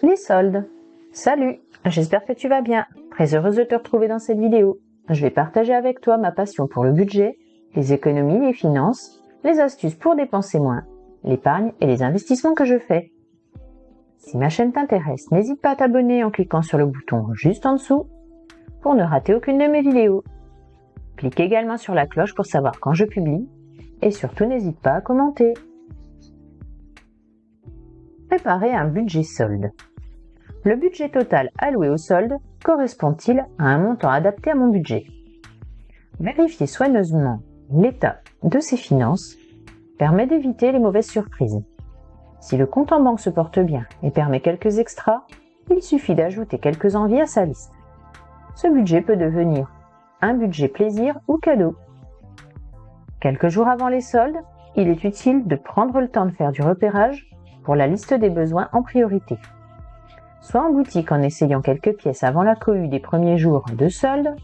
Les soldes. Salut, j'espère que tu vas bien. Très heureuse de te retrouver dans cette vidéo. Je vais partager avec toi ma passion pour le budget, les économies, les finances, les astuces pour dépenser moins, l'épargne et les investissements que je fais. Si ma chaîne t'intéresse, n'hésite pas à t'abonner en cliquant sur le bouton juste en dessous pour ne rater aucune de mes vidéos. Clique également sur la cloche pour savoir quand je publie et surtout n'hésite pas à commenter. Préparer un budget solde. Le budget total alloué au solde correspond-il à un montant adapté à mon budget? Vérifier soigneusement l'état de ses finances permet d'éviter les mauvaises surprises. Si le compte en banque se porte bien et permet quelques extras, il suffit d'ajouter quelques envies à sa liste. Ce budget peut devenir un budget plaisir ou cadeau. Quelques jours avant les soldes, il est utile de prendre le temps de faire du repérage pour la liste des besoins en priorité. Soit en boutique en essayant quelques pièces avant la cohue des premiers jours de solde,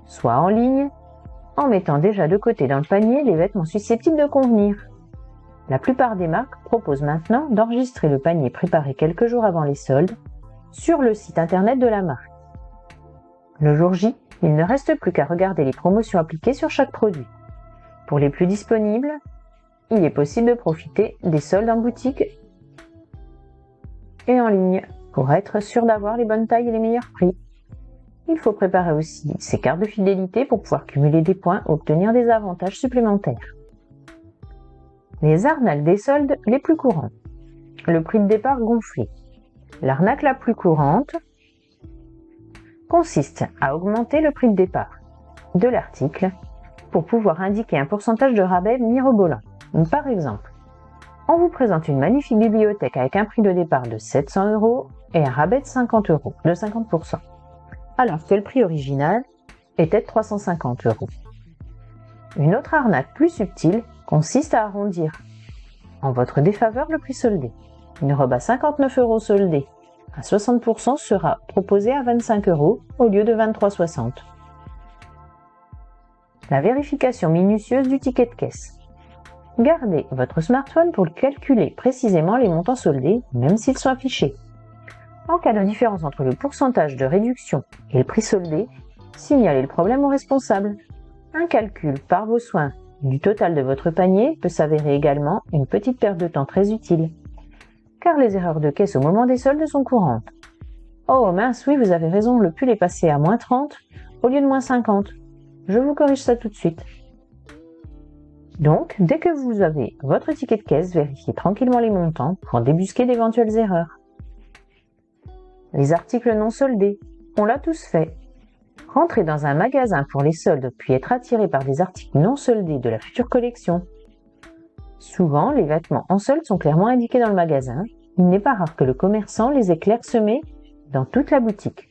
soit en ligne, en mettant déjà de côté dans le panier les vêtements susceptibles de convenir. La plupart des marques proposent maintenant d'enregistrer le panier préparé quelques jours avant les soldes sur le site internet de la marque. Le jour J, il ne reste plus qu'à regarder les promotions appliquées sur chaque produit. Pour les plus disponibles, il est possible de profiter des soldes en boutique et en ligne pour être sûr d'avoir les bonnes tailles et les meilleurs prix. Il faut préparer aussi ses cartes de fidélité pour pouvoir cumuler des points ou obtenir des avantages supplémentaires. Les arnaques des soldes les plus courantes. Le prix de départ gonflé. L'arnaque la plus courante consiste à augmenter le prix de départ de l'article pour pouvoir indiquer un pourcentage de rabais mirobolant. Par exemple, on vous présente une magnifique bibliothèque avec un prix de départ de 700 € et un rabais de 50%, alors que le prix original était de 350 €. Une autre arnaque plus subtile consiste à arrondir en votre défaveur le prix soldé. Une robe à 59 € soldée à 60% sera proposée à 25 € au lieu de 23,60 €. La vérification minutieuse du ticket de caisse. Gardez votre smartphone pour calculer précisément les montants soldés, même s'ils sont affichés. En cas de différence entre le pourcentage de réduction et le prix soldé, signalez le problème au responsable. Un calcul par vos soins du total de votre panier peut s'avérer également une petite perte de temps très utile, car les erreurs de caisse au moment des soldes sont courantes. Oh mince, oui, vous avez raison, le pull est passé à moins 30 au lieu de moins 50. Je vous corrige ça tout de suite. Donc, dès que vous avez votre ticket de caisse, vérifiez tranquillement les montants pour débusquer d'éventuelles erreurs. Les articles non soldés, on l'a tous fait. Rentrer dans un magasin pour les soldes puis être attiré par des articles non soldés de la future collection. Souvent, les vêtements en solde sont clairement indiqués dans le magasin. Il n'est pas rare que le commerçant les ait clairsemés dans toute la boutique.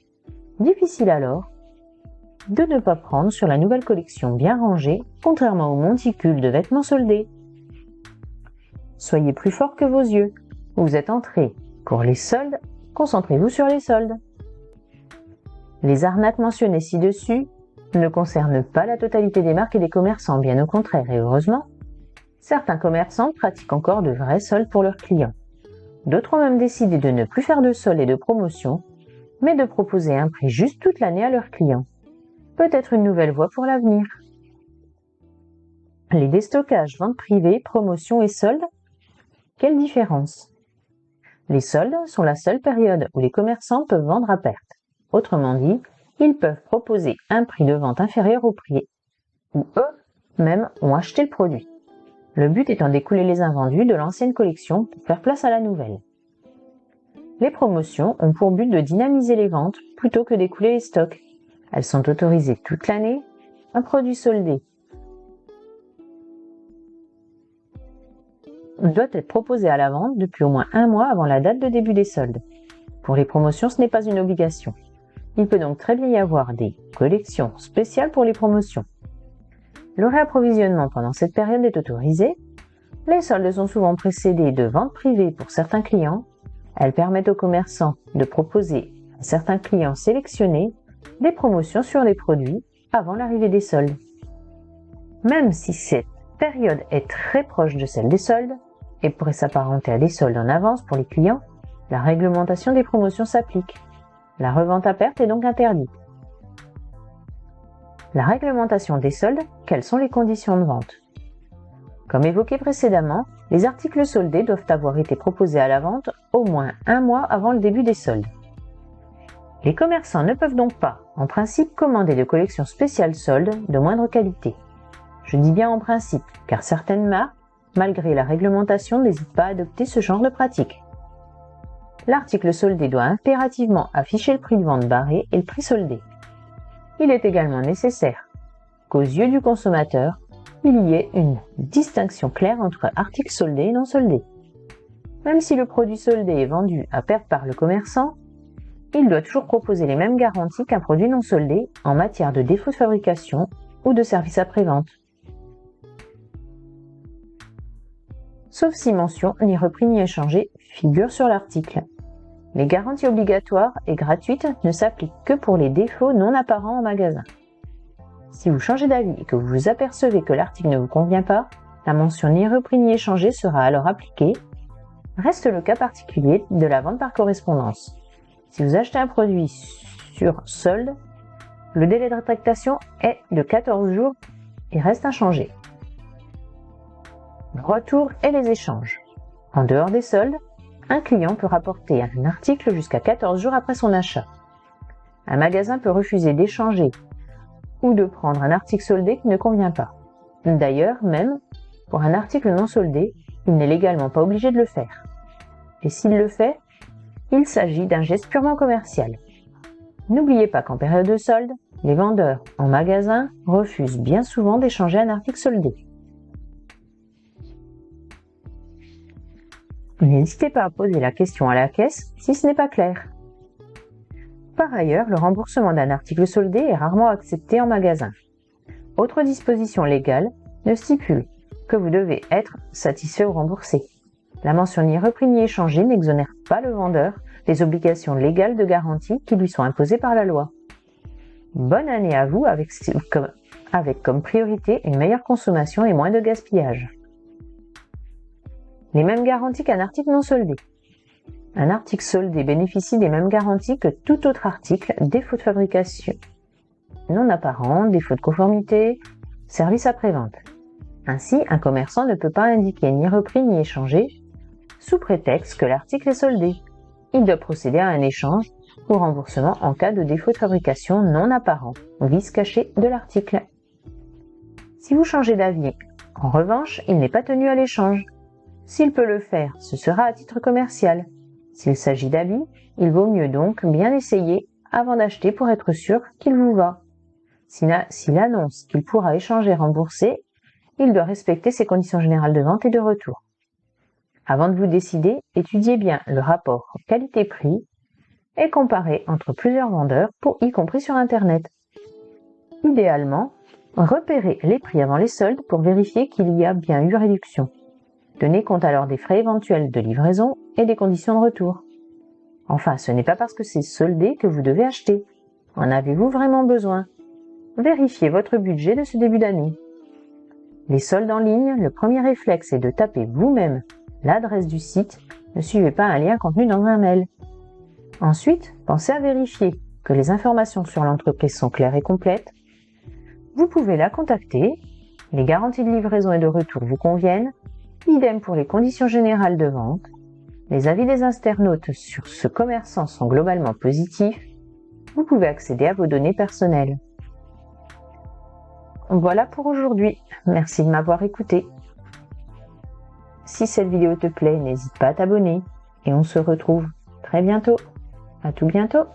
Difficile alors de ne pas prendre sur la nouvelle collection bien rangée, contrairement au monticule de vêtements soldés. Soyez plus fort que vos yeux. Vous êtes entré pour les soldes, concentrez-vous sur les soldes. Les arnaques mentionnées ci-dessus ne concernent pas la totalité des marques et des commerçants, bien au contraire, et heureusement. Certains commerçants pratiquent encore de vrais soldes pour leurs clients. D'autres ont même décidé de ne plus faire de soldes et de promotions, mais de proposer un prix juste toute l'année à leurs clients. Peut-être une nouvelle voie pour l'avenir. Les déstockages, ventes privées, promotions et soldes, quelle différence? Les soldes sont la seule période où les commerçants peuvent vendre à perte. Autrement dit, ils peuvent proposer un prix de vente inférieur au prix où eux-mêmes ont acheté le produit. Le but étant d'écouler les invendus de l'ancienne collection pour faire place à la nouvelle. Les promotions ont pour but de dynamiser les ventes plutôt que d'écouler les stocks. Elles sont autorisées toute l'année. Un produit soldé doit être proposé à la vente depuis au moins un mois avant la date de début des soldes. Pour les promotions, ce n'est pas une obligation. Il peut donc très bien y avoir des collections spéciales pour les promotions. Le réapprovisionnement pendant cette période est autorisé. Les soldes sont souvent précédés de ventes privées pour certains clients. Elles permettent aux commerçants de proposer à certains clients sélectionnés des promotions sur les produits avant l'arrivée des soldes. Même si cette période est très proche de celle des soldes, et pourrait s'apparenter à des soldes en avance pour les clients, la réglementation des promotions s'applique. La revente à perte est donc interdite. La réglementation des soldes, quelles sont les conditions de vente? Comme évoqué précédemment, les articles soldés doivent avoir été proposés à la vente au moins un mois avant le début des soldes. Les commerçants ne peuvent donc pas, en principe, commander de collections spéciales soldes de moindre qualité. Je dis bien en principe, car certaines marques, malgré la réglementation, n'hésitent pas à adopter ce genre de pratique. L'article soldé doit impérativement afficher le prix de vente barré et le prix soldé. Il est également nécessaire qu'aux yeux du consommateur, il y ait une distinction claire entre articles soldés et non soldés. Même si le produit soldé est vendu à perte par le commerçant, il doit toujours proposer les mêmes garanties qu'un produit non soldé en matière de défaut de fabrication ou de service après-vente. Sauf si mention ni repris ni échangé figure sur l'article. Les garanties obligatoires et gratuites ne s'appliquent que pour les défauts non apparents en magasin. Si vous changez d'avis et que vous vous apercevez que l'article ne vous convient pas, la mention ni repris ni échangé sera alors appliquée. Reste le cas particulier de la vente par correspondance. Si vous achetez un produit sur solde, le délai de rétractation est de 14 jours et reste inchangé. Le retour et les échanges. En dehors des soldes, un client peut rapporter un article jusqu'à 14 jours après son achat. Un magasin peut refuser d'échanger ou de prendre un article soldé qui ne convient pas. D'ailleurs, même pour un article non soldé, il n'est légalement pas obligé de le faire. Et s'il le fait, il s'agit d'un geste purement commercial. N'oubliez pas qu'en période de solde, les vendeurs en magasin refusent bien souvent d'échanger un article soldé. N'hésitez pas à poser la question à la caisse si ce n'est pas clair. Par ailleurs, le remboursement d'un article soldé est rarement accepté en magasin. Autre disposition légale ne stipule que vous devez être satisfait ou remboursé. La mention ni repris ni échangé n'exonère pas le vendeur des obligations légales de garantie qui lui sont imposées par la loi. Bonne année à vous avec comme priorité une meilleure consommation et moins de gaspillage. Les mêmes garanties qu'un article non soldé. Un article soldé bénéficie des mêmes garanties que tout autre article, défaut de fabrication non apparent, défaut de conformité, service après-vente. Ainsi, un commerçant ne peut pas indiquer ni repris ni échangé sous prétexte que l'article est soldé. Il doit procéder à un échange ou remboursement en cas de défaut de fabrication non apparent, vice caché de l'article. Si vous changez d'avis, en revanche, il n'est pas tenu à l'échange. S'il peut le faire, ce sera à titre commercial. S'il s'agit d'habits, il vaut mieux donc bien essayer avant d'acheter pour être sûr qu'il vous va. S'il annonce qu'il pourra échanger et rembourser, il doit respecter ses conditions générales de vente et de retour. Avant de vous décider, étudiez bien le rapport qualité-prix et comparez entre plusieurs vendeurs, y compris sur Internet. Idéalement, repérez les prix avant les soldes pour vérifier qu'il y a bien eu réduction. Tenez compte alors des frais éventuels de livraison et des conditions de retour. Enfin, ce n'est pas parce que c'est soldé que vous devez acheter. En avez-vous vraiment besoin? Vérifiez votre budget de ce début d'année. Les soldes en ligne, le premier réflexe est de taper vous-même l'adresse du site, ne suivez pas un lien contenu dans un mail. Ensuite, pensez à vérifier que les informations sur l'entreprise sont claires et complètes. Vous pouvez la contacter, les garanties de livraison et de retour vous conviennent, idem pour les conditions générales de vente. Les avis des internautes sur ce commerçant sont globalement positifs. Vous pouvez accéder à vos données personnelles. Voilà pour aujourd'hui. Merci de m'avoir écouté. Si cette vidéo te plaît, n'hésite pas à t'abonner et on se retrouve très bientôt. À tout bientôt.